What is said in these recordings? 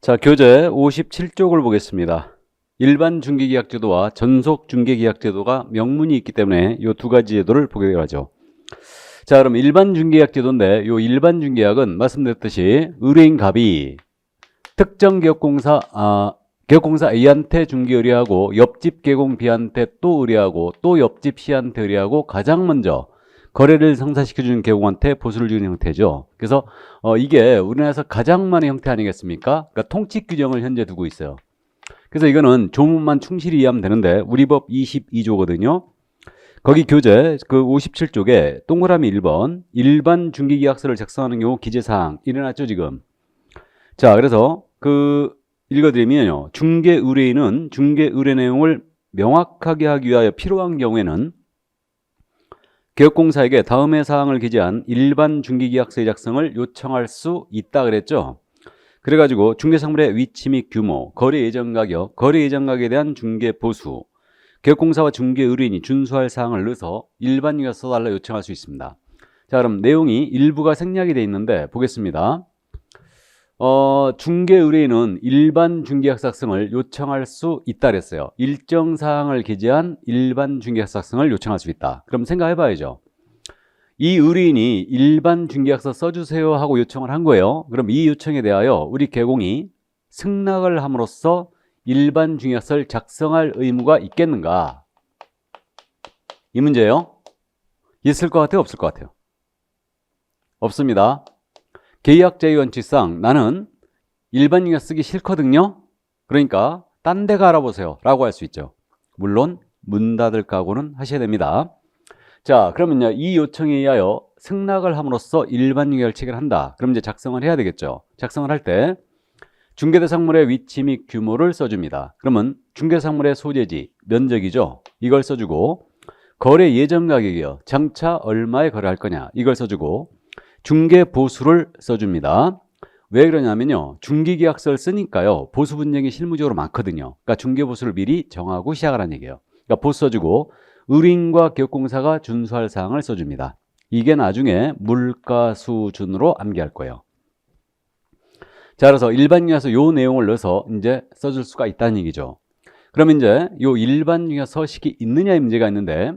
자, 교재 57쪽을 보겠습니다. 일반 중개계약제도와 전속 중개계약제도가 명문이 있기 때문에 이 두 가지 제도를 보게 하죠. 자, 그럼 일반 중개계약제도인데 이 일반 중개계약은 말씀드렸듯이 의뢰인 갑이 특정 개업공사 A한테 중개 의뢰하고 옆집 개공 B한테 또 의뢰하고 또 옆집 C한테 의뢰하고 가장 먼저 거래를 성사시켜주는 개공한테 보수를 주는 형태죠. 그래서 이게 우리나라에서 가장 많은 형태 아니겠습니까? 그러니까 통칙 규정을 현재 두고 있어요. 그래서 이거는 조문만 충실히 이해하면 되는데 우리 법 22조거든요. 거기 교재 그 57쪽에 동그라미 1번 일반 중개계약서를 작성하는 경우 기재사항 일어났죠 지금. 자, 그래서 그 읽어드리면요. 중개 의뢰인은 중개 의뢰 내용을 명확하게 하기 위하여 필요한 경우에는 개업공사에게 다음의 사항을 기재한 일반 중개계약서의 작성을 요청할 수 있다 그랬죠. 그래가지고 중개상물의 위치 및 규모, 거래 예정 가격, 거래 예정 가격에 대한 중개 보수, 개업공사와 중개 의뢰인이 준수할 사항을 넣어서 일반 중개계약서 써달라 요청할 수 있습니다. 자, 그럼 내용이 일부가 생략이 되어 있는데 보겠습니다. 중개 의뢰인은 일반 중개계약서 작성을 요청할 수 있다 그랬어요. 일정 사항을 기재한 일반 중개계약서 작성을 요청할 수 있다. 그럼 생각해 봐야죠. 이 의뢰인이 일반 중개계약서 써주세요 하고 요청을 한 거예요. 그럼 이 요청에 대하여 우리 개공이 승낙을 함으로써 일반 중개계약서를 작성할 의무가 있겠는가? 이 문제예요. 있을 것 같아요? 없을 것 같아요? 없습니다. 계약 제의 원칙상 나는 일반 중개계약서 쓰기 싫거든요. 그러니까 딴 데 가 알아보세요 라고 할 수 있죠. 물론 문 닫을 각오는 하셔야 됩니다. 자, 그러면요, 이 요청에 의하여 승낙을 함으로써 일반 중개계약을 체결한다. 그럼 이제 작성을 해야 되겠죠. 작성을 할 때 중개대상물의 위치 및 규모를 써줍니다. 그러면 중개상물의 소재지, 면적이죠. 이걸 써주고 거래 예정 가격이요. 장차 얼마에 거래할 거냐 이걸 써주고 중개 보수를 써줍니다. 왜 그러냐면요, 중개계약서를 쓰니까요 보수 분쟁이 실무적으로 많거든요. 그러니까 중개 보수를 미리 정하고 시작하라는 얘기예요. 그러니까 보수 써주고 의뢰인과 개업공사가 준수할 사항을 써줍니다. 이게 나중에 물가 수준으로 암기할 거예요. 자, 그래서 일반 중개에서 요 내용을 넣어서 이제 써줄 수가 있다는 얘기죠. 그럼 이제 요 일반 중개 서식이 있느냐의 문제가 있는데,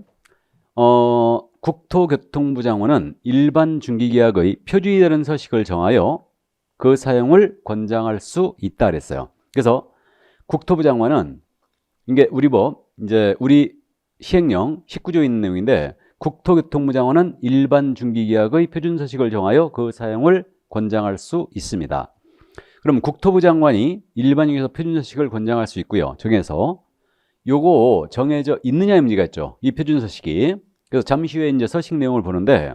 국토교통부 장관은 일반 중개계약의 표준이 되는 서식을 정하여 그 사용을 권장할 수 있다 그랬어요. 그래서 국토부 장관은 이게 우리 법, 이제 우리 시행령 19조에 있는 내용인데, 국토교통부 장관은 일반 중개계약의 표준 서식을 정하여 그 사용을 권장할 수 있습니다. 그럼 국토부 장관이 일반 중개에서 표준 서식을 권장할 수 있고요. 정해서 요거 정해져 있느냐의 문제가 있죠. 이 표준 서식이. 그래서 잠시 후에 이제 서식 내용을 보는데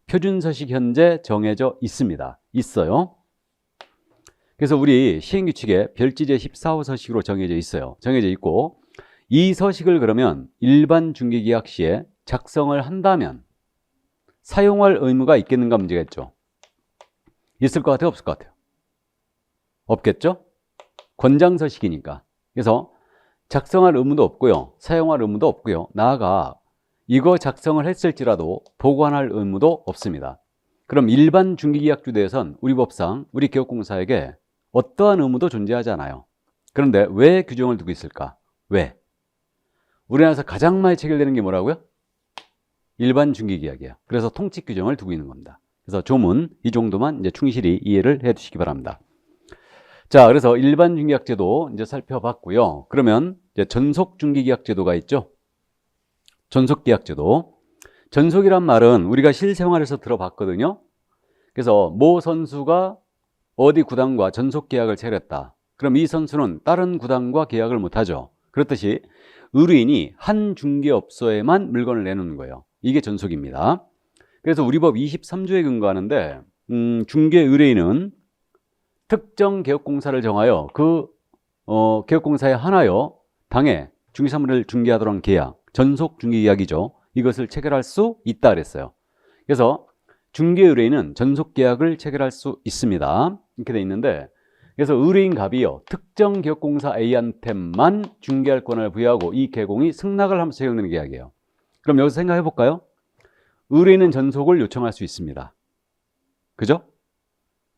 표준 서식 현재 정해져 있습니다. 있어요. 그래서 우리 시행규칙에 별지 제14호 서식으로 정해져 있어요. 정해져 있고 이 서식을 그러면 일반 중개계약 시에 작성을 한다면 사용할 의무가 있겠는가 문제가 있죠. 있을 것 같아요? 없을 것 같아요? 없겠죠? 권장 서식이니까. 그래서 작성할 의무도 없고요. 사용할 의무도 없고요. 나아가 이거 작성을 했을지라도 보관할 의무도 없습니다. 그럼 일반 중개계약주대에선 우리 법상 우리 개업공사에게 어떠한 의무도 존재하지 않아요. 그런데 왜 규정을 두고 있을까? 왜? 우리나라에서 가장 많이 체결되는 게 뭐라고요? 일반 중개계약이에요. 그래서 통칙 규정을 두고 있는 겁니다. 그래서 조문 이 정도만 이제 충실히 이해를 해 주시기 바랍니다. 자, 그래서 일반 중개계약제도 이제 살펴봤고요. 그러면 이제 전속 중개계약제도가 있죠. 전속계약제도. 전속이란 말은 우리가 실생활에서 들어봤거든요. 그래서 모 선수가 어디 구단과 전속계약을 체결했다. 그럼 이 선수는 다른 구단과 계약을 못하죠. 그렇듯이 의뢰인이 한 중개업소에만 물건을 내놓는 거예요. 이게 전속입니다. 그래서 우리 법 23조에 근거하는데 중개 의뢰인은 특정 개업공사를 정하여 그 개업공사에 한하여 당해 중개사물을 중개하도록 한 계약, 전속 중개계약이죠. 이것을 체결할 수 있다 그랬어요. 그래서 중개 의뢰인은 전속 계약을 체결할 수 있습니다. 이렇게 돼 있는데, 그래서 의뢰인 갑이요 특정 개업공사 A한테만 중개할 권한을 부여하고 이 개공이 승낙을 하면서 체결되는 계약이에요. 그럼 여기서 생각해 볼까요? 의뢰인은 전속을 요청할 수 있습니다. 그죠?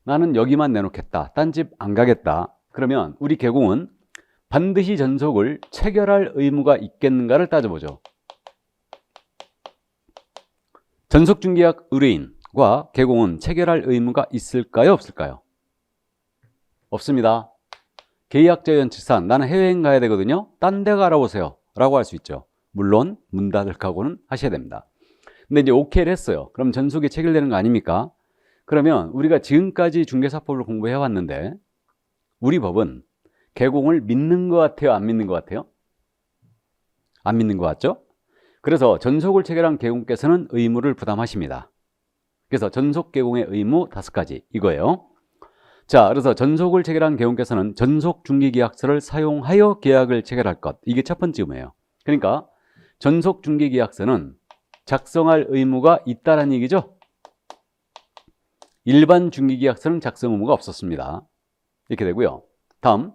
나는 여기만 내놓겠다. 딴 집 안 가겠다. 그러면 우리 개공은 반드시 전속을 체결할 의무가 있겠는가를 따져보죠. 전속중개약 의뢰인과 개공은 체결할 의무가 있을까요? 없을까요? 없습니다. 계약자 연측상 나는 해외여행 가야 되거든요. 딴 데 가라보세요 라고 할 수 있죠. 물론 문 닫을 각오는 하셔야 됩니다. 근데 이제 오케이를 했어요. 그럼 전속이 체결되는 거 아닙니까? 그러면 우리가 지금까지 중개사법을 공부해 왔는데 우리 법은 개공을 믿는 것 같아요? 안 믿는 것 같아요? 안 믿는 것 같죠? 그래서 전속을 체결한 개공께서는 의무를 부담하십니다. 그래서 전속 개공의 의무 5가지 이거예요. 자, 그래서 전속을 체결한 개공께서는 전속 중개계약서를 사용하여 계약을 체결할 것. 이게 첫 번째 의무예요. 그러니까 전속 중개계약서는 작성할 의무가 있다는 얘기죠. 일반 중개계약서는 작성 의무가 없었습니다. 이렇게 되고요. 다음,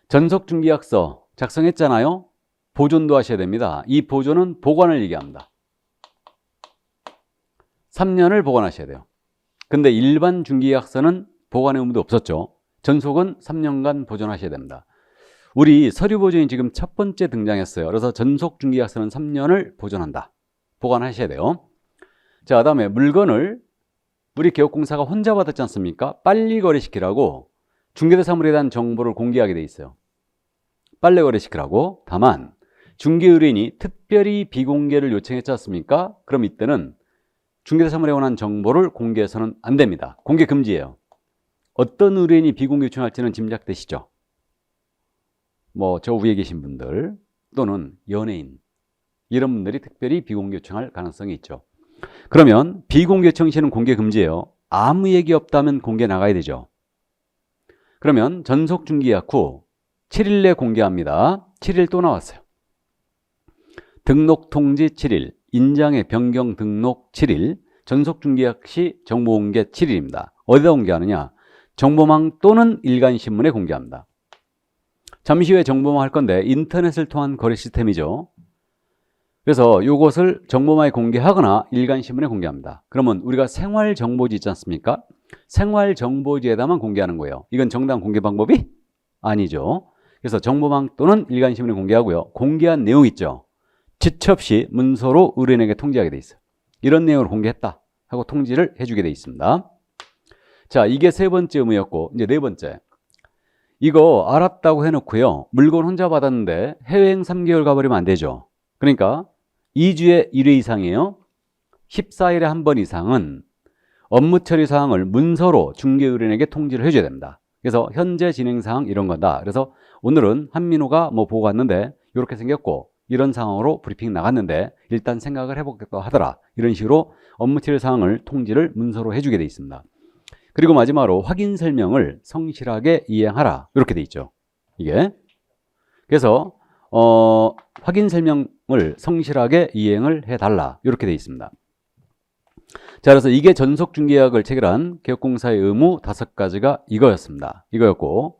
전속 중개계약서 작성했잖아요. 보존도 하셔야 됩니다. 이 보존은 보관을 얘기합니다. 3년을 보관하셔야 돼요. 근데 일반 중개계약서는 보관의 의무도 없었죠. 전속은 3년간 보존하셔야 됩니다. 우리 서류 보존이 지금 첫 번째 등장했어요. 그래서 전속 중개계약서는 3년을 보존한다. 보관하셔야 돼요. 자, 그다음에 물건을 우리 개업공사가 혼자 받았지 않습니까? 빨리 거래시키라고 중개대사물에 대한 정보를 공개하게 돼 있어요. 빨리 거래시키라고. 다만 중개의뢰인이 특별히 비공개를 요청했지 않습니까? 그럼 이때는 중개대사물에 관한 정보를 공개해서는 안 됩니다. 공개 금지예요. 어떤 의뢰인이 비공개 요청할지는 짐작되시죠? 뭐 저 위에 계신 분들 또는 연예인 이런 분들이 특별히 비공개 요청할 가능성이 있죠. 그러면 비공개 요청 시에는 공개 금지예요. 아무 얘기 없다면 공개 나가야 되죠. 그러면 전속 중개약 후 7일 내 공개합니다. 7일 또 나왔어요. 등록 통지 7일, 인장의 변경 등록 7일, 전속 중개약 시 정보 공개 7일입니다. 어디다 공개하느냐? 정보망 또는 일간신문에 공개합니다. 잠시 후에 정보망 할 건데 인터넷을 통한 거래 시스템이죠. 그래서 이것을 정보망에 공개하거나 일간신문에 공개합니다. 그러면 우리가 생활정보지 있지 않습니까? 생활정보지에다만 공개하는 거예요. 이건 정당 공개 방법이 아니죠. 그래서 정보망 또는 일간신문에 공개하고요. 공개한 내용 있죠. 지체 없이 문서로 의뢰인에게 통지하게 돼 있어요. 이런 내용을 공개했다 하고 통지를 해주게 돼 있습니다. 자, 이게 세 번째 의무였고 이제 네 번째. 이거 알았다고 해놓고요. 물건 혼자 받았는데 해외여행 3개월 가버리면 안 되죠. 그러니까 2주에 1회 이상이에요. 14일에 한 번 이상은 업무 처리 사항을 문서로 중개의뢰인에게 통지를 해줘야 됩니다. 그래서 현재 진행 사항 이런 거다. 그래서 오늘은 한민호가 뭐 보고 왔는데 이렇게 생겼고 이런 상황으로 브리핑 나갔는데 일단 생각을 해보겠다 하더라. 이런 식으로 업무 처리 사항을 통지를 문서로 해주게 돼 있습니다. 그리고 마지막으로 확인 설명을 성실하게 이행하라. 이렇게 돼 있죠. 이게. 그래서 확인 설명을 성실하게 이행을 해달라. 이렇게 돼 있습니다. 자, 그래서 이게 전속 중개약을 체결한 개업공사의 의무 5가지가 이거였습니다. 이거였고,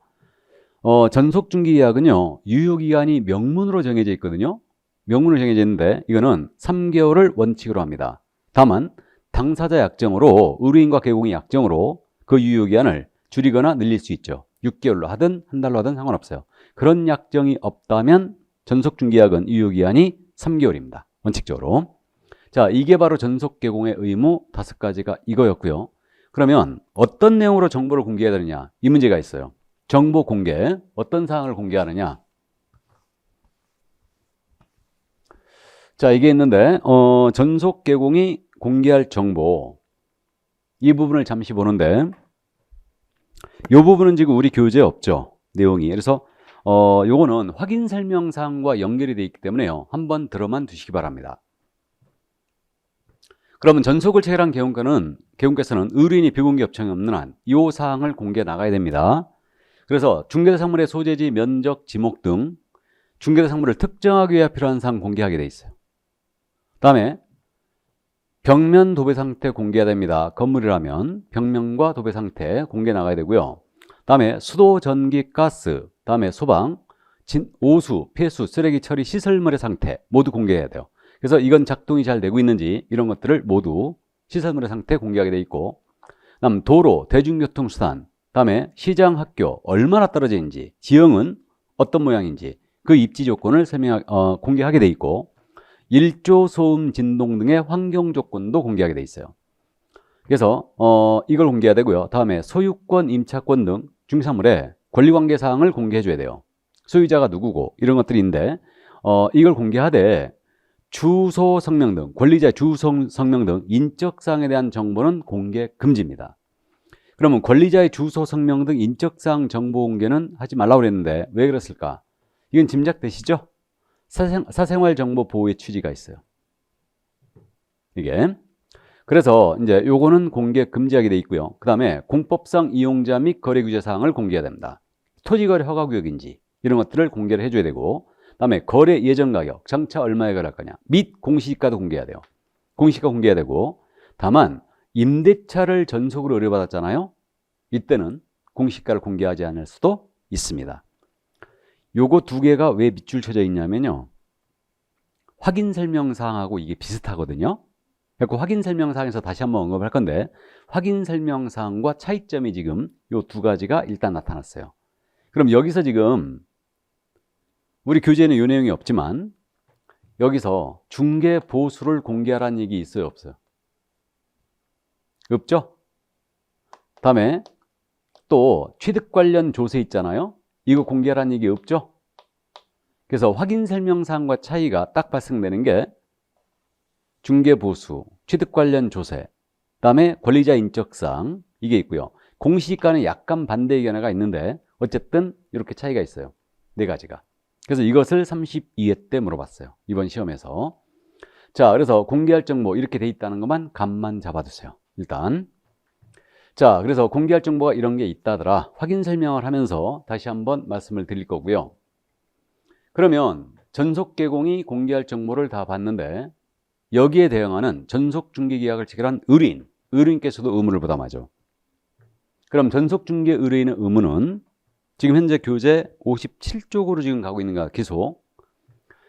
전속 중개계약은요, 유효기간이 명문으로 정해져 있거든요. 명문으로 정해져 있는데, 이거는 3개월을 원칙으로 합니다. 다만, 당사자 약정으로, 의뢰인과 개공의 약정으로 그 유효기간을 줄이거나 늘릴 수 있죠. 6개월로 하든 한 달로 하든 상관없어요. 그런 약정이 없다면 전속 중개약은 유효기간이 3개월입니다. 원칙적으로. 자, 이게 바로 전속 개공의 의무 5가지가 이거였고요. 그러면 어떤 내용으로 정보를 공개해야 되느냐? 이 문제가 있어요. 정보 공개, 어떤 사항을 공개하느냐? 자, 이게 있는데 전속 개공이 공개할 정보 이 부분을 잠시 보는데 이 부분은 지금 우리 교재에 없죠. 내용이. 그래서 요거는 확인 설명 사항과 연결이 되어 있기 때문에요. 한번 들어만 두시기 바랍니다. 그러면 전속을 체결한 개공께서는 의뢰인이 비공개 요청이 없는 한 이 사항을 공개해 나가야 됩니다. 그래서 중개대상물의 소재지, 면적, 지목 등 중개대상물을 특정하기 위해 필요한 사항 공개하게 돼 있어요. 다음에 벽면 도배 상태 공개해야 됩니다. 건물이라면 벽면과 도배 상태 공개 나가야 되고요. 다음에 수도, 전기, 가스, 다음에 소방, 오수, 폐수, 쓰레기 처리 시설물의 상태 모두 공개해야 돼요. 그래서 이건 작동이 잘 되고 있는지 이런 것들을 모두 시설물의 상태 공개하게 돼 있고, 다음 도로, 대중교통수단, 다음에 시장, 학교 얼마나 떨어져 있는지, 지형은 어떤 모양인지 그 입지 조건을 공개하게 돼 있고, 일조, 소음, 진동 등의 환경 조건도 공개하게 돼 있어요. 그래서 이걸 공개해야 되고요. 다음에 소유권, 임차권 등 중개사물의 권리관계 사항을 공개해 줘야 돼요. 소유자가 누구고 이런 것들이 있는데 이걸 공개하되 주소, 성명 등 권리자의 주소, 성명 등 인적 사항에 대한 정보는 공개 금지입니다. 그러면 권리자의 주소, 성명 등 인적 사항 정보 공개는 하지 말라고 그랬는데 왜 그랬을까? 이건 짐작되시죠? 사생활 정보 보호의 취지가 있어요. 이게. 그래서 이제 요거는 공개 금지하게 돼 있고요. 그 다음에 공법상 이용자 및 거래 규제 사항을 공개해야 됩니다. 토지거래 허가 구역인지 이런 것들을 공개를 해줘야 되고, 그 다음에 거래 예정 가격, 장차 얼마에 거래할 거냐 및 공시지가도 공개해야 돼요. 공시지가 공개해야 되고, 다만 임대차를 전속으로 의뢰받았잖아요. 이때는 공시지가를 공개하지 않을 수도 있습니다. 요거 두 개가 왜 밑줄 쳐져 있냐면요, 확인 설명사항하고 이게 비슷하거든요. 그래서 확인 설명사항에서 다시 한번 언급할 건데, 확인 설명사항과 차이점이 지금 요 두 가지가 일단 나타났어요. 그럼 여기서 지금 우리 교재에는 요 내용이 없지만 여기서 중개 보수를 공개하라는 얘기 있어요, 없어요? 없죠? 다음에 또 취득 관련 조세 있잖아요. 이거 공개하라는 얘기 없죠? 그래서 확인 설명사항과 차이가 딱 발생되는 게 중개 보수, 취득 관련 조세, 그다음에 권리자 인적사항 이게 있고요. 공시지가는 약간 반대 의견가 있는데 어쨌든 이렇게 차이가 있어요. 네 가지가. 그래서 이것을 32회 때 물어봤어요. 이번 시험에서. 자, 그래서 공개할 정보 이렇게 돼 있다는 것만 감만 잡아두세요. 일단. 자, 그래서 공개할 정보가 이런 게 있다더라. 확인 설명을 하면서 다시 한번 말씀을 드릴 거고요. 그러면 전속 개공이 공개할 정보를 다 봤는데 여기에 대응하는 전속 중개 계약을 체결한 의뢰인께서도 의무를 부담하죠. 그럼 전속 중개 의뢰인의 의무는 지금 현재 교재 57쪽으로 지금 가고 있는 거야, 기소.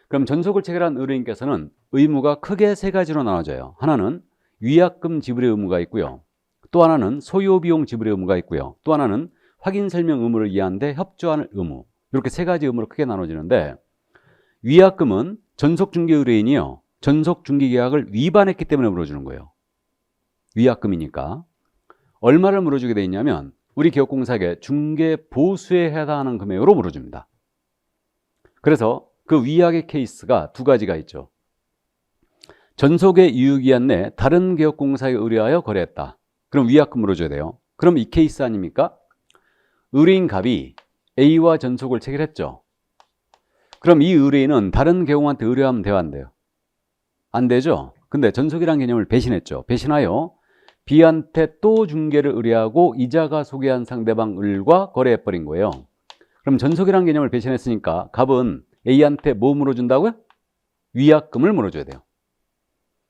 그럼 전속을 체결한 의뢰인께서는 의무가 크게 세 가지로 나눠져요. 하나는 위약금 지불의 의무가 있고요. 또 하나는 소요비용 지불의 의무가 있고요. 또 하나는 확인 설명 의무를 이해하는데 협조하는 의무. 이렇게 세 가지 의무로 크게 나눠지는데, 위약금은 전속 중개 의뢰인이요, 전속 중개 계약을 위반했기 때문에 물어주는 거예요. 위약금이니까. 얼마를 물어주게 돼 있냐면 우리 기업공사에게 중개 보수에 해당하는 금액으로 물어줍니다. 그래서 그 위약의 케이스가 두 가지가 있죠. 전속의 유효기한 내 다른 기업공사에 의뢰하여 거래했다. 그럼 위약금 물어줘야 돼요. 그럼 이 케이스 아닙니까? 의뢰인 갑이 A와 전속을 체결했죠. 그럼 이 의뢰인은 다른 계공한테 의뢰하면 돼요, 안 돼요? 안 되죠. 근데 전속이라는 개념을 배신했죠. 배신하여 B한테 또 중개를 의뢰하고 이자가 소개한 상대방 을과 거래해버린 거예요. 그럼 전속이라는 개념을 배신했으니까 갑은 A한테 뭐 물어준다고요? 위약금을 물어줘야 돼요.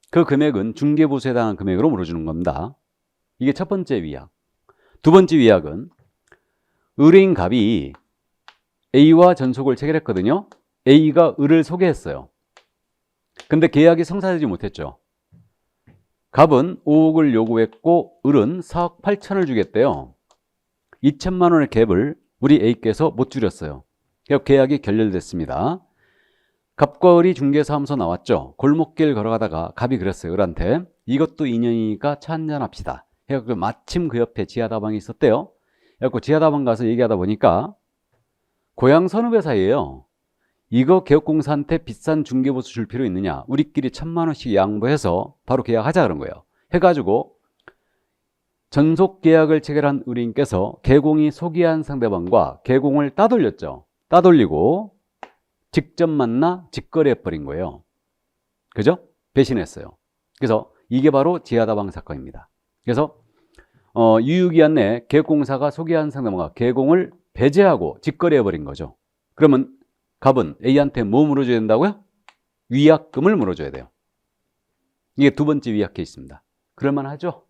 그 금액은 중개보수에 해당하는 금액으로 물어주는 겁니다. 이게 첫 번째 위약. 두 번째 위약은 의뢰인 갑이 A와 전속을 체결했거든요. A가 을을 소개했어요. 근데 계약이 성사되지 못했죠. 갑은 5억을 요구했고 을은 4억 8천을 주겠대요. 2천만 원의 갭을 우리 A께서 못 줄였어요. 그래서 계약이 결렬됐습니다. 갑과 을이 중개사무소 나왔죠. 골목길 걸어가다가 갑이 그랬어요, 을한테. 이것도 인연이니까 차 한잔 합시다. 해갖고 마침 그 옆에 지하다방이 있었대요. 그래갖고 지하다방 가서 얘기하다 보니까 고향 선후배사이에요. 이거 개업공사한테 비싼 중개보수 줄 필요 있느냐, 우리끼리 1,000만 원씩 양보해서 바로 계약하자 그런 거예요. 해가지고 전속 계약을 체결한 의뢰인께서 개공이 소개한 상대방과 개공을 따돌렸죠. 따돌리고 직접 만나 직거래해버린 거예요. 그죠? 배신했어요. 그래서 이게 바로 지하다방 사건입니다. 그래서 유효기한 내 개업공사가 소개한 상대방과 개공을 배제하고 직거래해버린 거죠. 그러면 갑은 A한테 뭐 물어줘야 된다고요? 위약금을 물어줘야 돼요. 이게 두 번째 위약 케이스입니다. 그럴만하죠?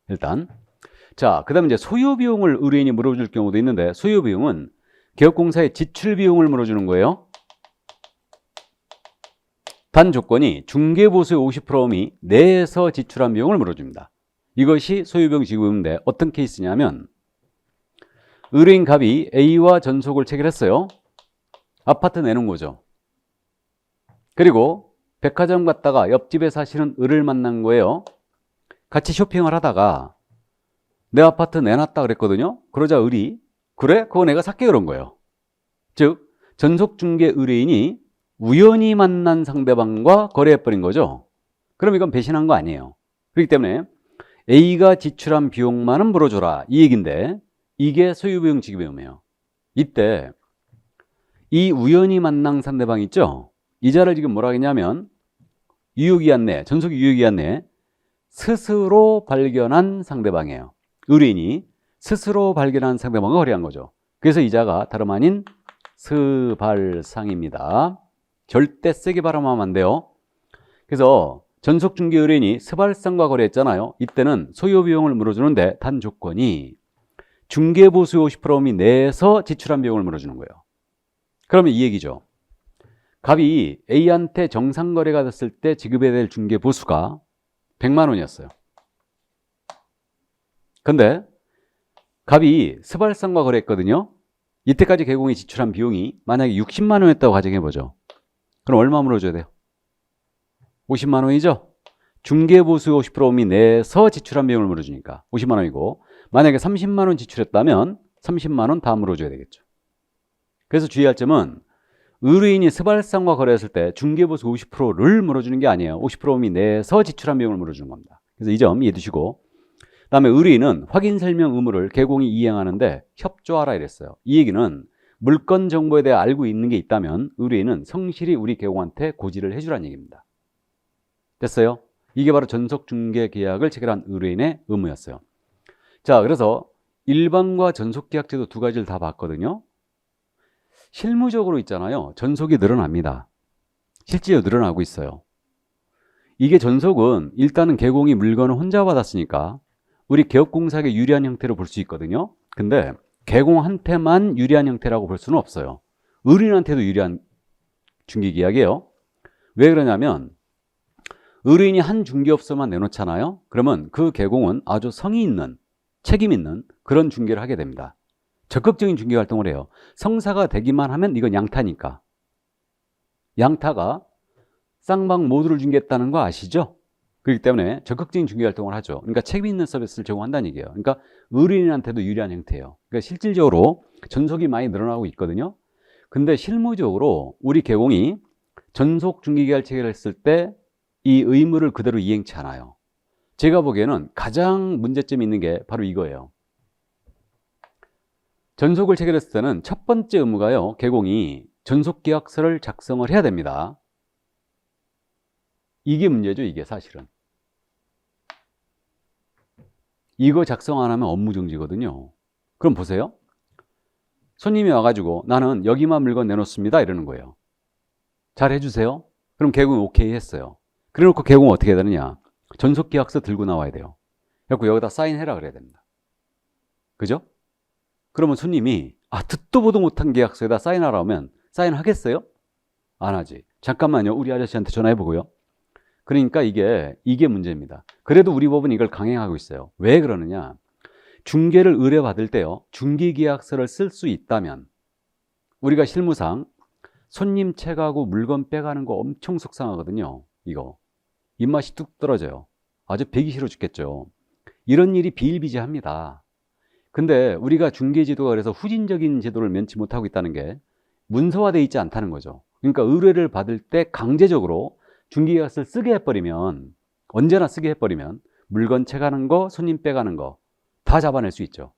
일단. 자, 그 다음에 이제 소요비용을 의뢰인이 물어줄 경우도 있는데, 소요비용은 개업공사의 지출비용을 물어주는 거예요. 단 조건이 중개보수의 50%이 내에서 지출한 비용을 물어줍니다. 이것이 소요비용 지급인데 어떤 케이스냐면 의뢰인 갑이 A와 전속을 체결했어요. 아파트 내놓은 거죠. 그리고 백화점 갔다가 옆집에 사시는 을을 만난 거예요. 같이 쇼핑을 하다가 내 아파트 내놨다 그랬거든요. 그러자 을이 그래? 그거 내가 살게 그런 거예요. 즉 전속중개 의뢰인이 우연히 만난 상대방과 거래해버린 거죠. 그럼 이건 배신한 거 아니에요. 그렇기 때문에 A가 지출한 비용만은 물어줘라 이 얘기인데 이게 소유비용 지급비용이에요. 이때 이 우연히 만난 상대방 있죠? 이자를 지금 뭐라 하겠냐면 유효기한 내, 전속 유효기한 내 스스로 발견한 상대방이에요. 의뢰인이 스스로 발견한 상대방과 거래한 거죠. 그래서 이자가 다름 아닌 스발상입니다. 절대 세게 발음하면 안 돼요. 그래서 전속중개 의뢰인이 스발상과 거래했잖아요. 이때는 소요비용을 물어주는데 단 조건이 중개보수 50%미 내에서 지출한 비용을 물어주는 거예요. 그러면 이 얘기죠. 갑이 A한테 정상거래가 됐을 때 지급해야 될 중개보수가 100만 원이었어요. 근데 갑이 스발상과 거래했거든요. 이때까지 개공이 지출한 비용이 만약에 60만 원이었다고 가정해보죠. 그럼 얼마 물어줘야 돼요? 50만 원이죠? 중개보수 50%미 내에서 지출한 비용을 물어주니까 50만 원이고 만약에 30만 원 지출했다면 30만 원 다 물어줘야 되겠죠. 그래서 주의할 점은 의뢰인이 스발상과 거래했을 때 중개보수 50%를 물어주는 게 아니에요. 50%미 내에서 지출한 비용을 물어주는 겁니다. 그래서 이 점 이해해 두시고 그다음에 의뢰인은 확인 설명 의무를 개공이 이행하는데 협조하라 이랬어요. 이 얘기는 물건 정보에 대해 알고 있는 게 있다면 의뢰인은 성실히 우리 개공한테 고지를 해주라는 얘기입니다. 됐어요? 이게 바로 전속중개계약을 체결한 의뢰인의 의무였어요. 자, 그래서 일반과 전속계약제도 두 가지를 다 봤거든요. 실무적으로 있잖아요. 전속이 늘어납니다. 실제로 늘어나고 있어요. 이게 전속은 일단은 개공이 물건을 혼자 받았으니까 우리 개업공사에게 유리한 형태로 볼 수 있거든요. 근데 개공한테만 유리한 형태라고 볼 수는 없어요. 의뢰인한테도 유리한 중개계약이에요. 왜 그러냐면 의뢰인이 한 중개업소만 내놓잖아요. 그러면 그 개공은 아주 성의 있는, 책임 있는 그런 중개를 하게 됩니다. 적극적인 중개 활동을 해요. 성사가 되기만 하면 이건 양타니까. 양타가 쌍방 모두를 중개했다는 거 아시죠? 그렇기 때문에 적극적인 중개 활동을 하죠. 그러니까 책임 있는 서비스를 제공한다는 얘기예요. 그러니까 의뢰인한테도 유리한 형태예요. 그러니까 실질적으로 전속이 많이 늘어나고 있거든요. 근데 실무적으로 우리 개공이 전속 중개계약을 체결했을 때 이 의무를 그대로 이행치 않아요. 제가 보기에는 가장 문제점이 있는 게 바로 이거예요. 전속을 체결했을 때는 첫 번째 의무가요. 개공이 전속계약서를 작성을 해야 됩니다. 이게 문제죠. 이게 사실은. 이거 작성 안 하면 업무 정지거든요. 그럼 보세요. 손님이 와가지고 나는 여기만 물건 내놓습니다. 이러는 거예요. 잘 해주세요. 그럼 개공이 오케이 했어요. 그래놓고 개공은 어떻게 해야 되느냐. 전속계약서 들고 나와야 돼요. 그래서 여기다 사인해라 그래야 됩니다. 그죠? 그러면 손님이 듣도 보도 못한 계약서에다 사인하라 하면 사인하겠어요? 안 하지. 잠깐만요. 우리 아저씨한테 전화해보고요. 그러니까 이게 문제입니다. 그래도 우리 법은 이걸 강행하고 있어요. 왜 그러느냐. 중개를 의뢰받을 때요. 중개계약서를 쓸 수 있다면 우리가 실무상 손님 채가고 물건 빼가는 거 엄청 속상하거든요. 이거. 입맛이 뚝 떨어져요. 아주 배기 싫어 죽겠죠. 이런 일이 비일비재합니다. 근데 우리가 중개제도가 그래서 후진적인 제도를 면치 못하고 있다는 게 문서화되어 있지 않다는 거죠. 그러니까 의뢰를 받을 때 강제적으로 중개계약서를 쓰게 해버리면 언제나 쓰게 해버리면 물건 채가는 거, 손님 빼가는 거 다 잡아낼 수 있죠.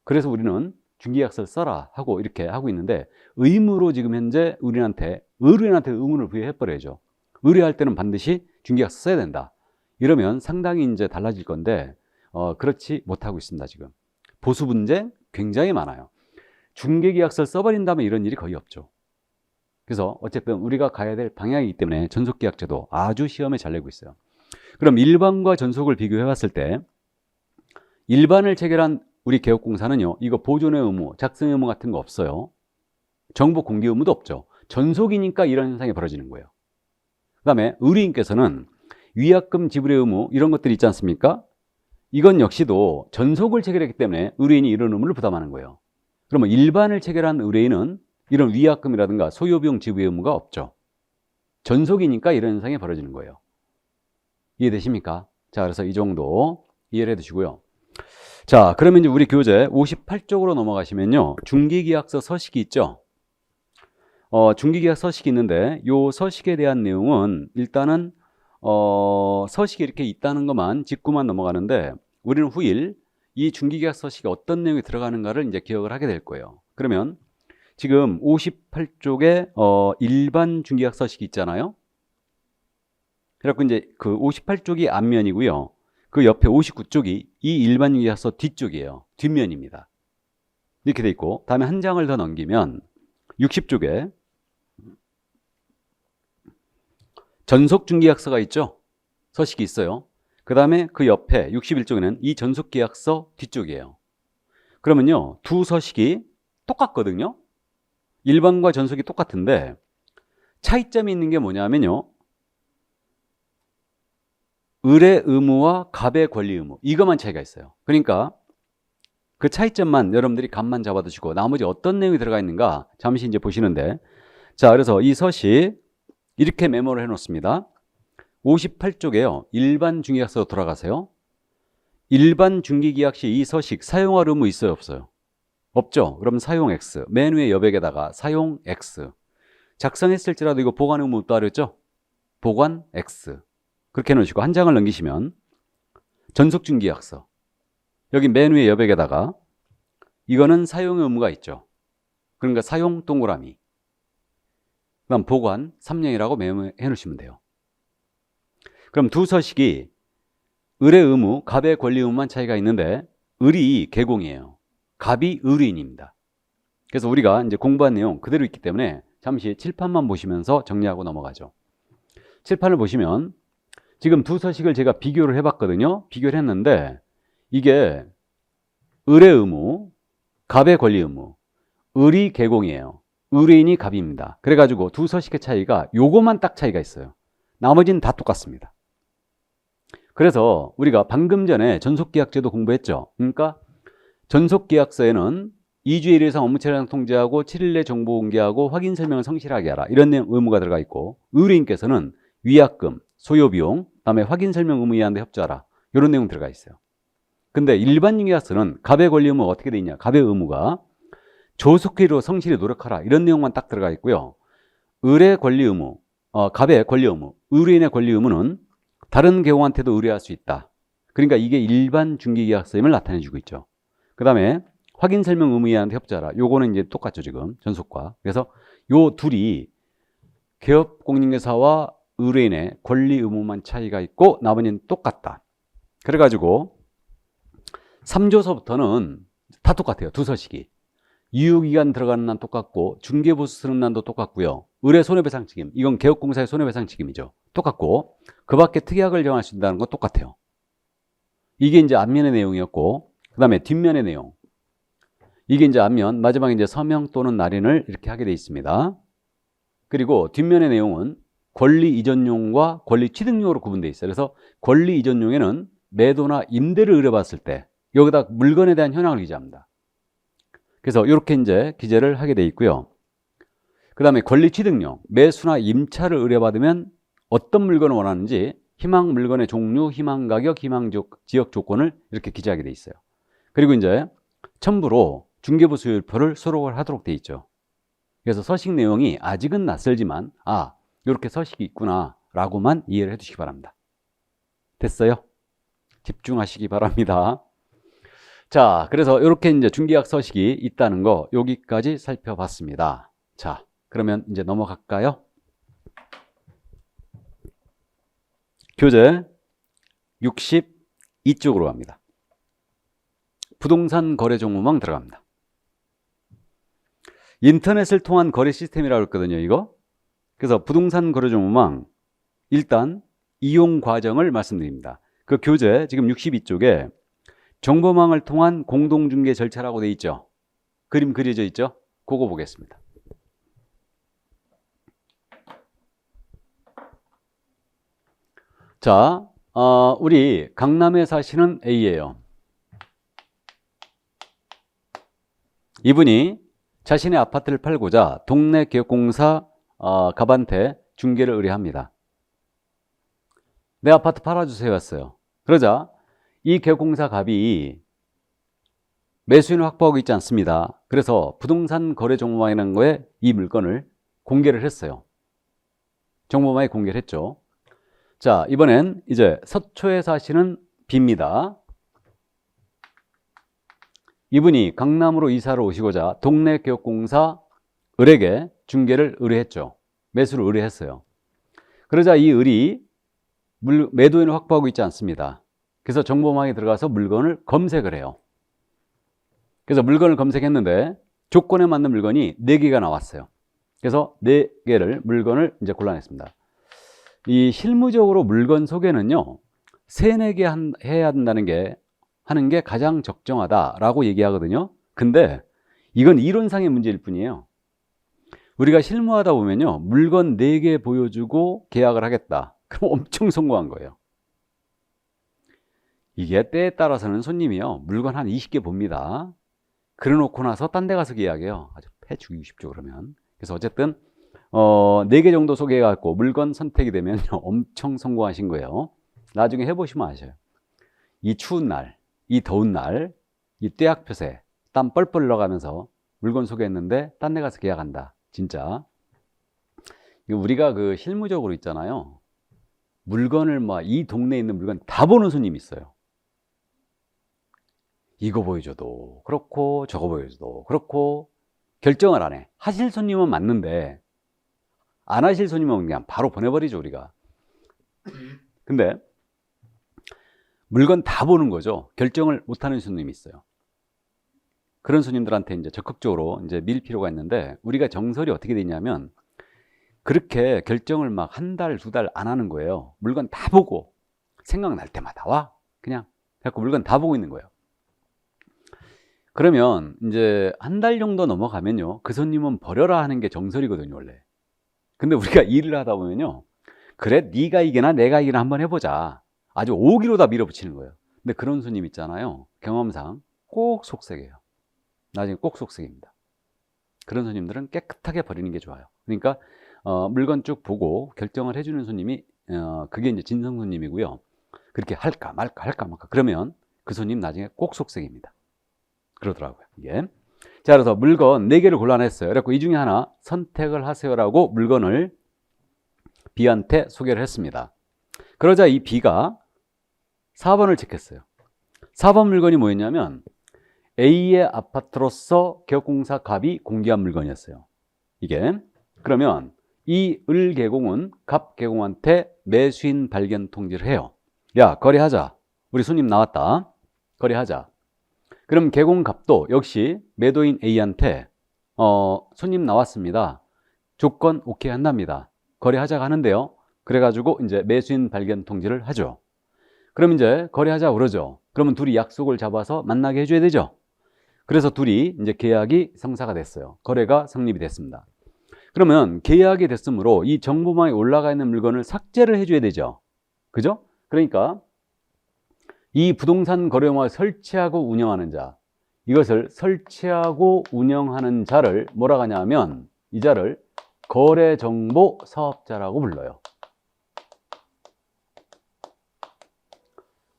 그래서 우리는 중개계약서를 써라 하고 이렇게 하고 있는데 의무로 지금 현재 의뢰인한테 의무를 부여해버려야죠. 의뢰할 때는 반드시 중개계약서 써야 된다. 이러면 상당히 이제 달라질 건데 그렇지 못하고 있습니다. 지금 보수 분쟁 굉장히 많아요. 중개계약서를 써버린다면 이런 일이 거의 없죠. 그래서 어쨌든 우리가 가야 될 방향이기 때문에 전속계약제도 아주 시험에 잘 내고 있어요. 그럼 일반과 전속을 비교해 봤을 때 일반을 체결한 우리 개업공사는요. 이거 보존의 의무, 작성의 의무 같은 거 없어요. 정보 공개 의무도 없죠. 전속이니까 이런 현상이 벌어지는 거예요. 그 다음에 의뢰인께서는 위약금 지불의 의무 이런 것들이 있지 않습니까? 이건 역시도 전속을 체결했기 때문에 의뢰인이 이런 의무를 부담하는 거예요. 그러면 일반을 체결한 의뢰인은 이런 위약금이라든가 소요비용 지불 의무가 없죠. 전속이니까 이런 현상이 벌어지는 거예요. 이해되십니까? 자, 그래서 이 정도 이해를 해 두시고요. 자, 그러면 이제 우리 교재 58쪽으로 넘어가시면요. 중기계약서 서식이 있죠. 중기계약 서식이 있는데 요 서식에 대한 내용은 일단은 서식이 이렇게 있다는 것만 짚고만 넘어가는데 우리는 후일 이 중기계약 서식에 어떤 내용이 들어가는가를 이제 기억을 하게 될 거예요. 그러면 지금 58쪽에 일반 중기계약 서식이 있잖아요. 그래갖고 이제 그 58쪽이 앞면이고요. 그 옆에 59쪽이 이 일반 중기계약서 뒤쪽이에요. 뒷면입니다. 이렇게 돼 있고 다음에 한 장을 더 넘기면 60쪽에 전속중기약서가 있죠. 서식이 있어요. 그 다음에 그 옆에 61쪽에는 이 전속계약서 뒤쪽이에요. 그러면요, 두 서식이 똑같거든요. 일반과 전속이 똑같은데 차이점이 있는 게 뭐냐면요, 의뢰 의무와 갑의 권리 의무, 이것만 차이가 있어요. 그러니까 그 차이점만 여러분들이 감만 잡아두시고 나머지 어떤 내용이 들어가 있는가 잠시 이제 보시는데, 자, 그래서 이 서식 이렇게 메모를 해 놓습니다. 58쪽에요. 일반 중기계약서 돌아가세요. 일반 중기계약 시 이 서식 사용할 의무 있어요, 없어요? 없죠. 그럼 사용 X. 맨 위에 여백에다가 사용 X. 작성했을지라도 이거 보관 의무 없다 그랬죠? 보관 X. 그렇게 해 놓으시고 한 장을 넘기시면 전속 중기계약서. 여기 맨 위에 여백에다가 이거는 사용 의무가 있죠. 그러니까 사용 동그라미. 그다음 보관 3년이라고 메모해 놓으시면 돼요. 그럼 두 서식이 의뢰 의무, 갑의 권리 의무만 차이가 있는데 을이 개공이에요. 갑이 의뢰인입니다. 그래서 우리가 이제 공부한 내용 그대로 있기 때문에 잠시 칠판만 보시면서 정리하고 넘어가죠. 칠판을 보시면 지금 두 서식을 제가 비교를 해봤거든요. 비교를 했는데 이게 의뢰 의무, 갑의 권리 의무, 을이 개공이에요. 의뢰인이 갑입니다. 그래가지고 두 서식의 차이가 요거만 딱 차이가 있어요. 나머지는 다 똑같습니다. 그래서 우리가 방금 전에 전속계약제도 공부했죠. 그러니까 전속계약서에는 2주의 1일 이상 업무 처리량 통지하고 7일 내 정보 공개하고 확인 설명을 성실하게 하라, 이런 내용 의무가 들어가 있고, 의뢰인께서는 위약금, 소요비용, 그다음에 확인 설명 의무 이하인데 협조하라, 이런 내용 들어가 있어요. 근데 일반 계약서는 갑의 권리 의무가 어떻게 돼 있냐? 갑의 의무가 조속히로 성실히 노력하라, 이런 내용만 딱 들어가 있고요. 을의 권리 의무, 갑의 권리 의무, 의뢰인의 권리 의무는 다른 개공한테도 의뢰할 수 있다. 그러니까 이게 일반 중개계약서임을 나타내주고 있죠. 그 다음에 확인 설명 의무 이하한테 협조하라. 요거는 이제 똑같죠, 지금 전속과. 그래서 요 둘이 개업공인중개사와 의뢰인의 권리 의무만 차이가 있고 나머지는 똑같다. 그래가지고 3조서부터는 다 똑같아요, 두 서식이. 유효기간 들어가는 난 똑같고 중개보수 쓰는 난도 똑같고요. 의뢰 손해배상 책임, 이건 개업공사의 손해배상 책임이죠. 똑같고 그 밖에 특약을 정할 수 있다는 건 똑같아요. 이게 이제 앞면의 내용이었고, 그 다음에 뒷면의 내용. 이게 이제 앞면, 마지막에 이제 서명 또는 날인을 이렇게 하게 되어 있습니다. 그리고 뒷면의 내용은 권리 이전용과 권리 취득용으로 구분되어 있어요. 그래서 권리 이전용에는 매도나 임대를 의뢰받았을 때 여기다 물건에 대한 현황을 기재합니다. 그래서 이렇게 이제 기재를 하게 되어 있고요. 그 다음에 권리 취득용, 매수나 임차를 의뢰받으면 어떤 물건을 원하는지 희망 물건의 종류, 희망 가격, 희망 지역 조건을 이렇게 기재하게 되어 있어요. 그리고 이제 첨부로 중개부 수율표를 수록을 하도록 되어 있죠. 그래서 서식 내용이 아직은 낯설지만 이렇게 서식이 있구나 라고만 이해를 해 주시기 바랍니다. 됐어요? 집중하시기 바랍니다. 자, 그래서 이렇게 이제 중개계약 서식이 있다는 거 여기까지 살펴봤습니다. 자, 그러면 이제 넘어갈까요? 교재 62쪽으로 갑니다. 부동산 거래 정보망 들어갑니다. 인터넷을 통한 거래 시스템이라고 했거든요, 이거. 그래서 부동산 거래 정보망 일단 이용 과정을 말씀드립니다. 그 교재 지금 62쪽에 정보망을 통한 공동중개 절차라고 되어 있죠. 그림 그려져 있죠. 그거 보겠습니다. 자, 우리 강남에 사시는 A예요. 이분이 자신의 아파트를 팔고자 동네 기업공사 갑한테 중개를 의뢰합니다. 내 아파트 팔아주세요 했어요. 그러자 이 기업공사 갑이 매수인을 확보하고 있지 않습니다. 그래서 부동산 거래 정보망이라는 거에 이 물건을 공개를 했어요. 정보망에 공개를 했죠. 자, 이번엔 이제 서초에 사시는 B입니다. 이분이 강남으로 이사를 오시고자 동네 기업공사 을에게 중개를 의뢰했죠. 매수를 의뢰했어요. 그러자 이 을이 매도인을 확보하고 있지 않습니다. 그래서 정보망에 들어가서 물건을 검색을 해요. 그래서 물건을 검색했는데 조건에 맞는 물건이 4개가 나왔어요. 그래서 4개를 물건을 이제 골라냈습니다. 이 실무적으로 물건 소개는요, 3, 4개 해야 한다는 게 하는 게 가장 적정하다라고 얘기하거든요. 근데 이건 이론상의 문제일 뿐이에요. 우리가 실무하다 보면요, 물건 4개 보여주고 계약을 하겠다. 그럼 엄청 성공한 거예요. 이게 때에 따라서는 손님이요, 물건 한 20개 봅니다. 그래 놓고 나서 딴 데 가서 계약해요. 아주 패 죽이고 싶죠, 그러면. 그래서 어쨌든 4개 정도 소개해갖고 물건 선택이 되면 엄청 성공하신 거예요. 나중에 해보시면 아셔요. 이 추운 날, 이 더운 날, 이 떼약볕에 땀 뻘뻘 흘러가면서 물건 소개했는데 딴 데 가서 계약한다. 진짜. 우리가 그 실무적으로 있잖아요. 물건을 이 동네에 있는 물건 다 보는 손님이 있어요. 이거 보여줘도 그렇고 저거 보여줘도 그렇고 결정을 안 해. 하실 손님은 맞는데 안 하실 손님은 그냥 바로 보내버리죠, 우리가. 근데 물건 다 보는 거죠. 결정을 못하는 손님이 있어요. 그런 손님들한테 이제 적극적으로 이제 밀 필요가 있는데, 우리가 정설이 어떻게 되냐면 그렇게 결정을 막 1달, 2달 안 하는 거예요. 물건 다 보고 생각날 때마다 와 그냥 그래갖고 물건 다 보고 있는 거예요. 그러면 이제 1달 정도 넘어가면요, 그 손님은 버려라 하는 게 정설이거든요, 원래. 근데 우리가 일을 하다 보면요, 그래 네가 이기나 내가 이기나 한번 해보자, 아주 오기로 다 밀어붙이는 거예요. 근데 그런 손님 있잖아요, 경험상 꼭 속색이에요. 나중에 꼭 속색입니다. 그런 손님들은 깨끗하게 버리는 게 좋아요. 그러니까 물건 쭉 보고 결정을 해주는 손님이 그게 이제 진성 손님이고요. 그렇게 할까 말까 그러면 그 손님 나중에 꼭 속색입니다. 그러더라고요, 이게. 자, 그래서 물건 4개를 골라냈어요. 그래서 이 중에 하나 선택을 하세요라고 물건을 B한테 소개를 했습니다. 그러자 이 B가 4번을 체크했어요. 4번 물건이 뭐였냐면 A의 아파트로서 기업공사 갑이 공개한 물건이었어요. 이게. 그러면 이 을 개공은 갑 개공한테 매수인 발견 통지를 해요. 야, 거래하자. 우리 손님 나왔다. 거래하자. 그럼 개공갑도 역시 매도인 A한테 손님 나왔습니다. 조건 오케이 한답니다. 거래하자고 하는데요. 그래가지고 이제 매수인 발견 통지를 하죠. 그럼 이제 거래하자고 그러죠. 그러면 둘이 약속을 잡아서 만나게 해줘야 되죠. 그래서 둘이 이제 계약이 성사가 됐어요. 거래가 성립이 됐습니다. 그러면 계약이 됐으므로 이 정보망에 올라가 있는 물건을 삭제를 해줘야 되죠. 그죠? 그러니까 이 부동산 거래망을 설치하고 운영하는 자, 이것을 설치하고 운영하는 자를 뭐라고 하냐면 이 자를 거래정보 사업자라고 불러요.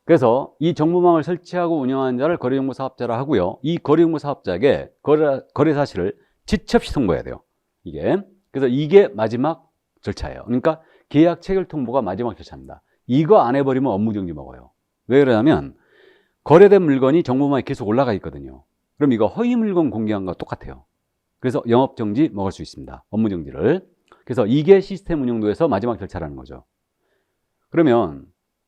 그래서 이 정보망을 설치하고 운영하는 자를 거래정보 사업자라 하고요. 이 거래정보 사업자에게 거래 사실을 지첩시 통보해야 돼요. 이게. 그래서 이게 마지막 절차예요. 그러니까 계약 체결 통보가 마지막 절차입니다. 이거 안 해버리면 업무정지 먹어요. 왜 그러냐면 거래된 물건이 정보망에 계속 올라가 있거든요. 그럼 이거 허위 물건 공개한 거 똑같아요. 그래서 영업정지 먹을 수 있습니다. 업무정지를. 그래서 이게 시스템 운영도에서 마지막 절차라는 거죠. 그러면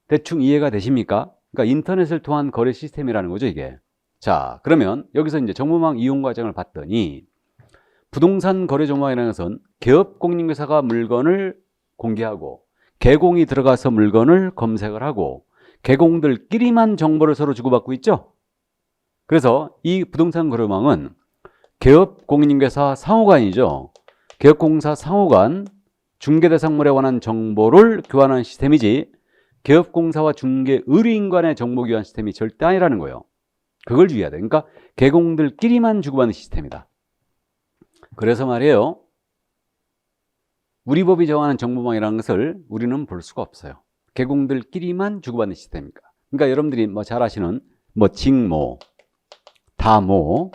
대충 이해가 되십니까? 그러니까 인터넷을 통한 거래 시스템이라는 거죠, 이게. 자, 그러면 여기서 이제 정보망 이용 과정을 봤더니 부동산 거래 정보망이라는 것은 기업 공인중개사가 물건을 공개하고 개공이 들어가서 물건을 검색을 하고 개공들끼리만 정보를 서로 주고받고 있죠. 그래서 이 부동산 거래망은 기업 공인중개사 상호간이죠. 기업공사 상호간 중개대상물에 관한 정보를 교환하는 시스템이지 개업공사와 중개 의뢰인 간의 정보 교환 시스템이 절대 아니라는 거예요. 그걸 주의해야 돼. 그러니까 개공들끼리만 주고받는 시스템이다. 그래서 말이에요. 우리 법이 정하는 정보망이라는 것을 우리는 볼 수가 없어요. 개공들끼리만 주고받는 시스템이니까. 그러니까 여러분들이 뭐 잘 아시는 뭐 직모, 다모,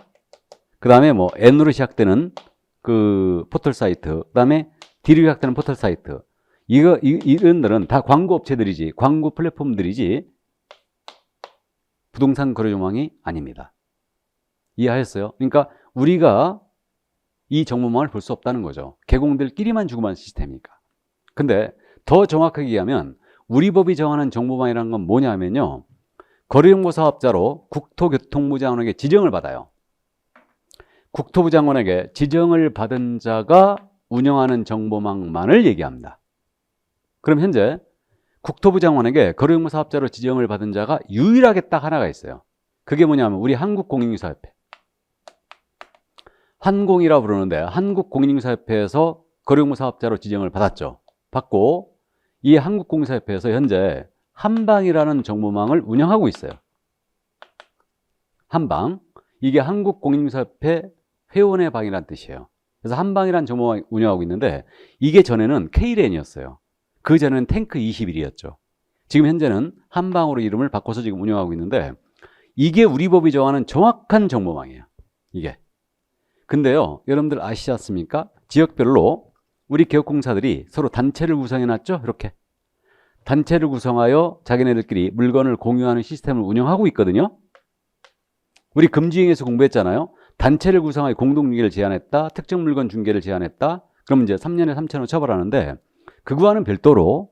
그 다음에 뭐 N으로 시작되는 그 포털 사이트, 그 다음에 D로 시작되는 포털 사이트. 이런들은 다 광고 업체들이지, 광고 플랫폼들이지, 부동산 거래 정보망이 아닙니다. 이해하셨어요? 그러니까 우리가 이 정보망을 볼 수 없다는 거죠. 개공들끼리만 주고받는 시스템이니까. 근데 더 정확하게 얘기하면 우리 법이 정하는 정보망이라는 건 뭐냐면요. 거래정보 사업자로 국토교통부 장관에게 지정을 받아요. 국토부 장관에게 지정을 받은 자가 운영하는 정보망만을 얘기합니다. 그럼 현재 국토부 장관에게 거래정보 사업자로 지정을 받은 자가 유일하게 딱 하나가 있어요. 그게 뭐냐면 우리 한국공인인증사협회. 한공이라 부르는데 한국공인인증사협회에서 거래정보 사업자로 지정을 받았죠. 받고 이 한국공인사협회에서 현재 한방이라는 정보망을 운영하고 있어요. 한방. 이게 한국공인인증사협회 회원의 방이라는 뜻이에요. 그래서 한방이라는 정보망을 운영하고 있는데 이게 전에는 K랜이었어요. 그 전에는 탱크 21이었죠. 지금 현재는 한방으로 이름을 바꿔서 지금 운영하고 있는데 이게 우리 법이 정하는 정확한 정보망이에요. 이게. 근데요, 여러분들 아시지 않습니까? 지역별로 우리 개업공사들이 서로 단체를 구성해놨죠? 이렇게. 단체를 구성하여 자기네들끼리 물건을 공유하는 시스템을 운영하고 있거든요. 우리 금지행에서 공부했잖아요. 단체를 구성하여 공동중개를 제한했다. 특정 물건 중개를 제한했다. 그럼 이제 3년에 3,000원 처벌하는데 그거와는 별도로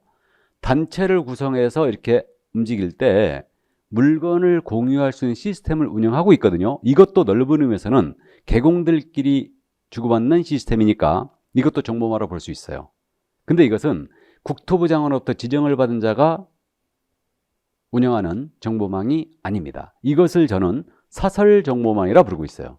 단체를 구성해서 이렇게 움직일 때 물건을 공유할 수 있는 시스템을 운영하고 있거든요. 이것도 넓은 의미에서는 개공들끼리 주고받는 시스템이니까 이것도 정보망으로 볼 수 있어요. 근데 이것은 국토부 장관으로부터 지정을 받은 자가 운영하는 정보망이 아닙니다. 이것을 저는 사설 정보망이라 부르고 있어요.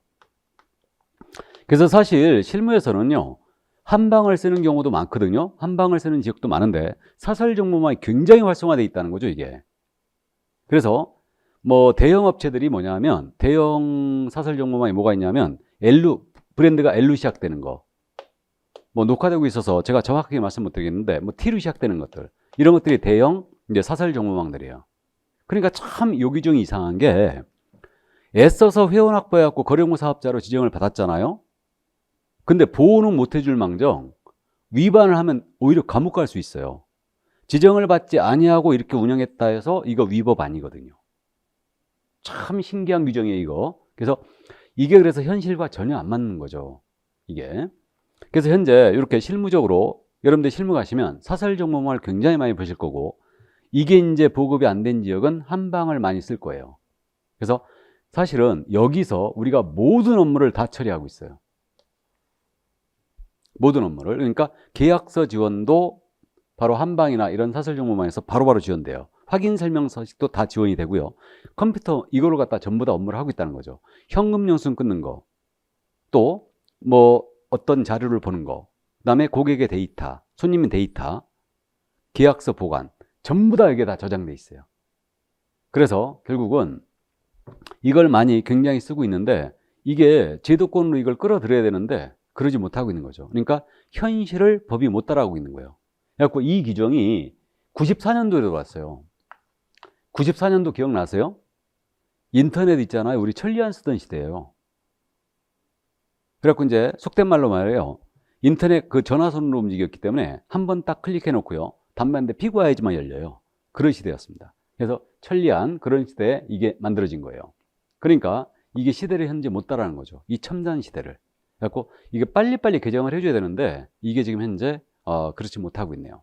그래서 사실 실무에서는요, 한방을 쓰는 경우도 많거든요. 한방을 쓰는 지역도 많은데 사설 정보망이 굉장히 활성화되어 있다는 거죠, 이게. 그래서 뭐 대형 업체들이 뭐냐면 대형 사설 정보망이 뭐가 있냐면 브랜드가 L로 시작되는 거. 뭐 녹화되고 있어서 제가 정확하게 말씀 못 드리겠는데 뭐 T로 시작되는 것들. 이런 것들이 대형 이제 사설 정보망들이에요. 그러니까 참 요기종이 이상한 게 애써서 회원 확보해 갖고 거래정보 사업자로 지정을 받았잖아요. 근데 보호는 못 해줄 망정 위반을 하면 오히려 감옥 갈 수 있어요. 지정을 받지 아니하고 이렇게 운영했다 해서 이거 위법 아니거든요. 참 신기한 규정이에요, 이거. 그래서 이게 그래서 현실과 전혀 안 맞는 거죠, 이게. 그래서 현재 이렇게 실무적으로 여러분들 실무 가시면 사설 정보망을 굉장히 많이 보실 거고 이게 이제 보급이 안 된 지역은 한방을 많이 쓸 거예요. 그래서 사실은 여기서 우리가 모든 업무를 다 처리하고 있어요. 모든 업무를. 그러니까 계약서 지원도 바로 한방이나 이런 사설 정보망에서 바로바로 지원돼요. 확인 설명서식도 다 지원이 되고요. 컴퓨터 이걸로 갖다 전부 다 업무를 하고 있다는 거죠. 현금 영수증 끊는 거, 또 뭐 어떤 자료를 보는 거, 그다음에 고객의 데이터, 손님의 데이터, 계약서 보관, 전부 다 이게 다 저장돼 있어요. 그래서 결국은 이걸 많이 굉장히 쓰고 있는데 이게 제도권으로 이걸 끌어들여야 되는데 그러지 못하고 있는 거죠. 그러니까 현실을 법이 못 따라가고 있는 거예요. 그래서 이 규정이 94년도에 들어왔어요. 94년도 기억나세요? 인터넷 있잖아요. 우리 천리안 쓰던 시대예요. 그래갖고 이제 속된 말로 말해요. 인터넷 그 전화선으로 움직였기 때문에 한 번 딱 클릭해 놓고요. 담배인데 피고 와야지만 열려요. 그런 시대였습니다. 그래서 천리안 그런 시대에 이게 만들어진 거예요. 그러니까 이게 시대를 현재 못 따라하는 거죠. 이 첨단 시대를. 그래갖고 이게 빨리빨리 개정을 해줘야 되는데 이게 지금 현재 그렇지 못하고 있네요.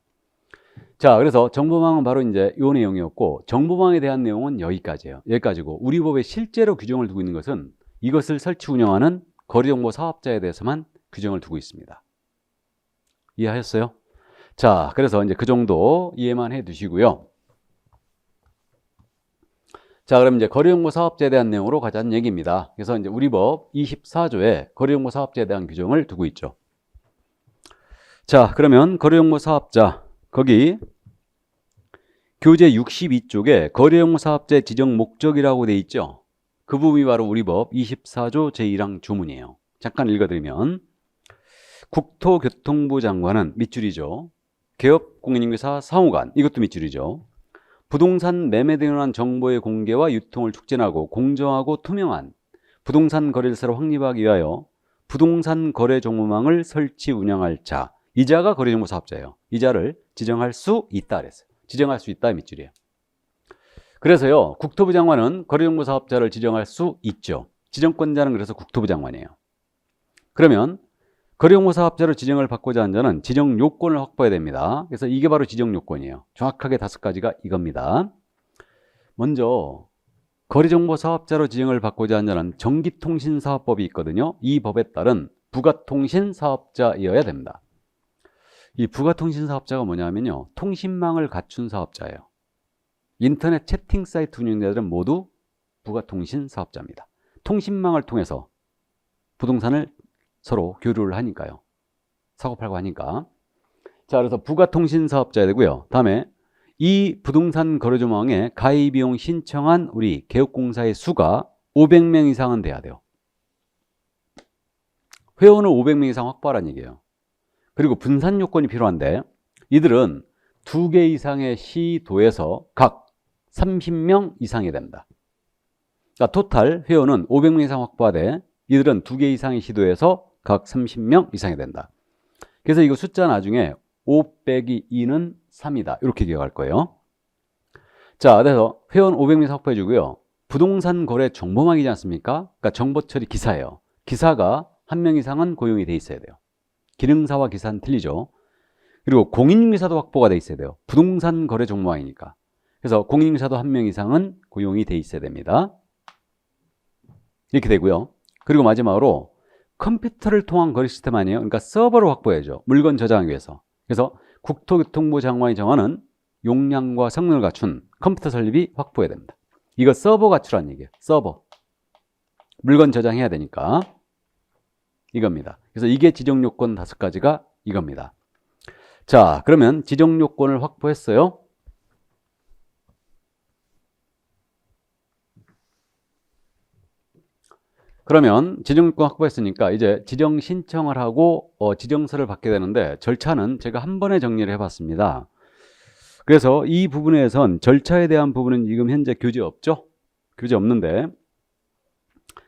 자, 그래서 정보망은 바로 이제 이 내용이었고 정보망에 대한 내용은 여기까지예요. 여기까지고 우리 법에 실제로 규정을 두고 있는 것은 이것을 설치 운영하는 거래정보 사업자에 대해서만 규정을 두고 있습니다. 이해하셨어요? 자, 그래서 이제 그 정도 이해만 해 두시고요. 자, 그럼 이제 거래정보 사업자에 대한 내용으로 가자는 얘기입니다. 그래서 이제 우리 법 24조에 거래정보 사업자에 대한 규정을 두고 있죠. 자, 그러면 거래정보 사업자 거기 교재 62쪽에 거래용 사업자의 지정 목적이라고 돼 있죠. 그 부분이 바로 우리 법 24조 제1항 주문이에요. 잠깐 읽어드리면 국토교통부 장관은 밑줄이죠. 개업공인인계사 사무관, 이것도 밑줄이죠. 부동산 매매 등에 관한 정보의 공개와 유통을 촉진하고 공정하고 투명한 부동산 거래질서를 확립하기 위하여 부동산 거래 정보망을 설치 운영할 자, 이자가 거래정보 사업자예요. 이자를 지정할 수 있다 그랬어요. 지정할 수 있다 밑줄이에요. 그래서요, 국토부 장관은 거래정보 사업자를 지정할 수 있죠. 지정권자는 그래서 국토부 장관이에요. 그러면 거래정보 사업자로 지정을 받고자 하는 자는 지정 요건을 확보해야 됩니다. 그래서 이게 바로 지정 요건이에요. 정확하게 5가지가 이겁니다. 먼저 거래정보 사업자로 지정을 받고자 하는 자는 전기통신사업법이 있거든요. 이 법에 따른 부가통신사업자이어야 됩니다. 이 부가통신사업자가 뭐냐면요, 통신망을 갖춘 사업자예요. 인터넷 채팅 사이트 운영자들은 모두 부가통신사업자입니다. 통신망을 통해서 부동산을 서로 교류를 하니까요. 사고팔고 하니까. 자, 그래서 부가통신사업자야 되고요. 다음에 이 부동산 거래조망에 가입비용 신청한 우리 개업공사의 수가 500명 이상은 돼야 돼요. 회원을 500명 이상 확보하라는 얘기예요. 그리고 분산 요건이 필요한데 이들은 2개 이상의 시도에서 각 30명 이상이 됩니다. 그러니까 토탈 회원은 500명 이상 확보하되 이들은 2개 이상의 시도에서 각 30명 이상이 된다. 그래서 이거 숫자 나중에 5 빼기 2는 3이다. 이렇게 기억할 거예요. 자, 그래서 회원 500명 확보해 주고요. 부동산 거래 정보망이지 않습니까? 그러니까 정보 처리 기사예요. 기사가 1명 이상은 고용이 돼 있어야 돼요. 기능사와 기사는 틀리죠. 그리고 공인중개사도 확보가 돼 있어야 돼요. 부동산 거래 정보망이니까. 그래서 공인중개사도 1명 이상은 고용이 돼 있어야 됩니다. 이렇게 되고요. 그리고 마지막으로 컴퓨터를 통한 거래 시스템 아니에요. 그러니까 서버를 확보해야죠. 물건 저장하기 위해서. 그래서 국토교통부 장관이 정하는 용량과 성능을 갖춘 컴퓨터 설립이 확보해야 됩니다. 이거 서버 갖추라는 얘기예요. 서버. 물건 저장해야 되니까. 이겁니다. 그래서 이게 지정요건 5가지가 이겁니다. 자, 그러면 지정요건을 확보했어요. 그러면 지정요건 확보했으니까 이제 지정 신청을 하고 지정서를 받게 되는데 절차는 제가 한 번에 정리를 해봤습니다. 그래서 이 부분에선 절차에 대한 부분은 지금 현재 교재 없죠? 교재 없는데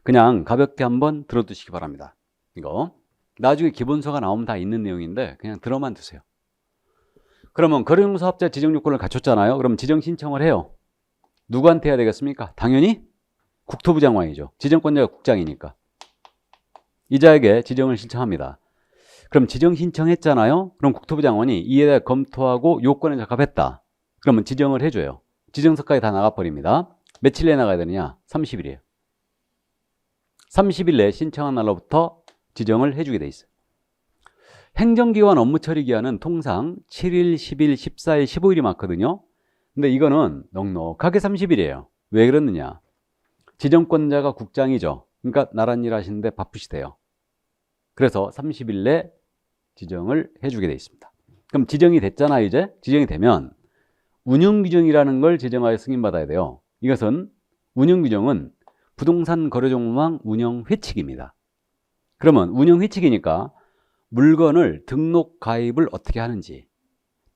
그냥 가볍게 한번 들어두시기 바랍니다. 이거 나중에 기본서가 나오면 다 있는 내용인데 그냥 들어만 두세요. 그러면 거래용사업자 지정요건을 갖췄잖아요. 그럼 지정 신청을 해요. 누구한테 해야 되겠습니까? 당연히 국토부 장관이죠. 지정권자가 국장이니까. 이자에게 지정을 신청합니다. 그럼 지정 신청했잖아요. 그럼 국토부 장관이 이에 대해 검토하고 요건에 적합했다. 그러면 지정을 해줘요. 지정서까지 다 나가버립니다. 며칠 내에 나가야 되느냐? 30일이에요. 30일 내에 신청한 날로부터 지정을 해주게 돼 있어요. 행정기관 업무 처리 기한은 통상 7일, 10일, 14일, 15일이 많거든요. 근데 이거는 넉넉하게 30일이에요. 왜 그러느냐? 지정권자가 국장이죠. 그러니까 나란 일 하시는데 바쁘시대요. 그래서 30일 내 지정을 해주게 돼 있습니다. 그럼 지정이 됐잖아요. 이제 지정이 되면 운영규정이라는 걸 제정하여 승인받아야 돼요. 이것은 운영규정은 부동산 거래정보망 운영회칙입니다. 그러면 운영회칙이니까 물건을 등록 가입을 어떻게 하는지,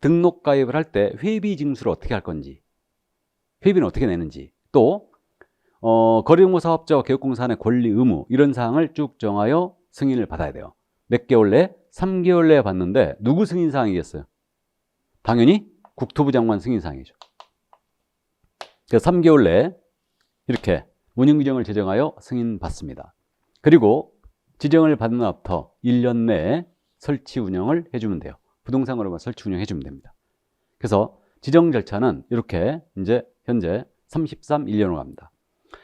등록 가입을 할 때 회비 징수를 어떻게 할 건지, 회비는 어떻게 내는지, 또 거래정보 사업자와 개업공사의 권리 의무 이런 사항을 쭉 정하여 승인을 받아야 돼요. 몇 개월 내? 3개월 내에 받는데 누구 승인 사항이겠어요? 당연히 국토부 장관 승인 사항이죠. 그래서 3개월 내에 이렇게 운영규정을 제정하여 승인 받습니다. 그리고 지정을 받는 날부터 1년 내에 설치 운영을 해주면 돼요. 부동산 거래만 설치 운영해주면 됩니다. 그래서 지정 절차는 이렇게 이제 현재 33, 1년으로 갑니다.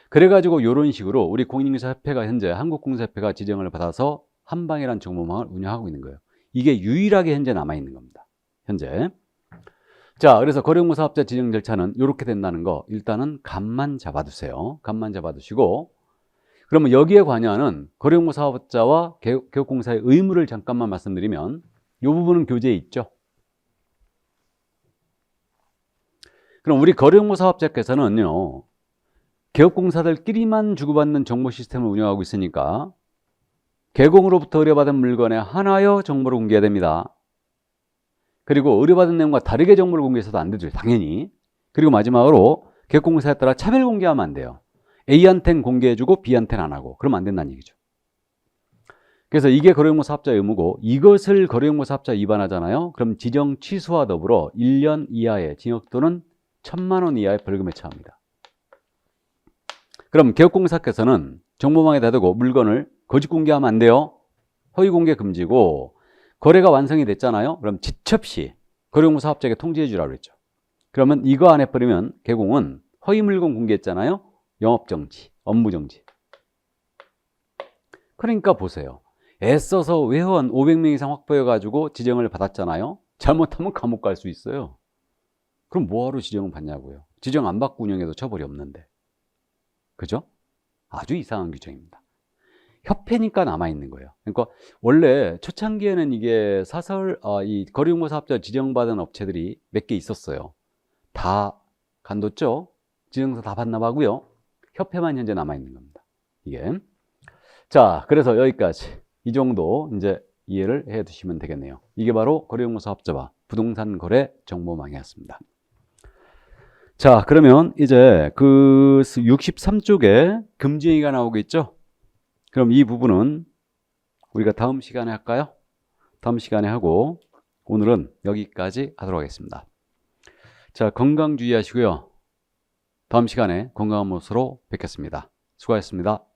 그래가지고 이런 식으로 우리 공인중개사협회가 현재 한국공사협회가 지정을 받아서 한방이라는 정보망을 운영하고 있는 거예요. 이게 유일하게 현재 남아있는 겁니다. 현재. 자, 그래서 거래용보 사업자 지정 절차는 이렇게 된다는 거 일단은 감만 잡아두세요. 감만 잡아두시고 그러면 여기에 관여하는 거래용보 사업자와 개업공사의 의무를 잠깐만 말씀드리면 이 부분은 교재에 있죠. 그럼 우리 거래용모사업자께서는요, 개업공사들끼리만 주고받는 정보 시스템을 운영하고 있으니까 개공으로부터 의뢰받은 물건에 한하여 정보를 공개해야 됩니다. 그리고 의뢰받은 내용과 다르게 정보를 공개해서도 안 되죠, 당연히. 그리고 마지막으로 개업공사에 따라 차별 공개하면 안 돼요. A한테는 공개해주고 B한테는 안 하고. 그러면 안 된다는 얘기죠. 그래서 이게 거래용모사업자의 의무고, 이것을 거래용모사업자 위반하잖아요. 그럼 지정 취소와 더불어 1년 이하의 징역 또는 1,000만 원 이하의 벌금에 처합니다. 그럼 개업공사께서는 정보망에 대두고 물건을 거짓 공개하면 안 돼요. 허위 공개 금지고, 거래가 완성이 됐잖아요. 그럼 지첩시 거래용모사업자에게 통지해 주라고 그랬죠. 그러면 이거 안 해버리면 개공은 허위 물건 공개했잖아요. 영업정지, 업무정지. 그러니까 보세요. 애써서 회원 500명 이상 확보해가지고 지정을 받았잖아요. 잘못하면 감옥 갈 수 있어요. 그럼 뭐하러 지정을 받냐고요. 지정 안 받고 운영해도 처벌이 없는데. 그죠? 아주 이상한 규정입니다. 협회니까 남아있는 거예요. 그러니까 원래 초창기에는 이게 이 거래용모사업자 지정받은 업체들이 몇 개 있었어요. 다 간뒀죠? 지정서 다 반납하고요. 협회만 현재 남아있는 겁니다. 이게. 자, 그래서 여기까지. 이 정도 이제 이해를 해 두시면 되겠네요. 이게 바로 거래용모사업자와 부동산 거래 정보망이었습니다. 자, 그러면 이제 그 63쪽에 금지 행위가 나오겠죠? 그럼 이 부분은 우리가 다음 시간에 할까요? 다음 시간에 하고 오늘은 여기까지 하도록 하겠습니다. 자, 건강 주의하시고요. 다음 시간에 건강한 모습으로 뵙겠습니다. 수고하셨습니다.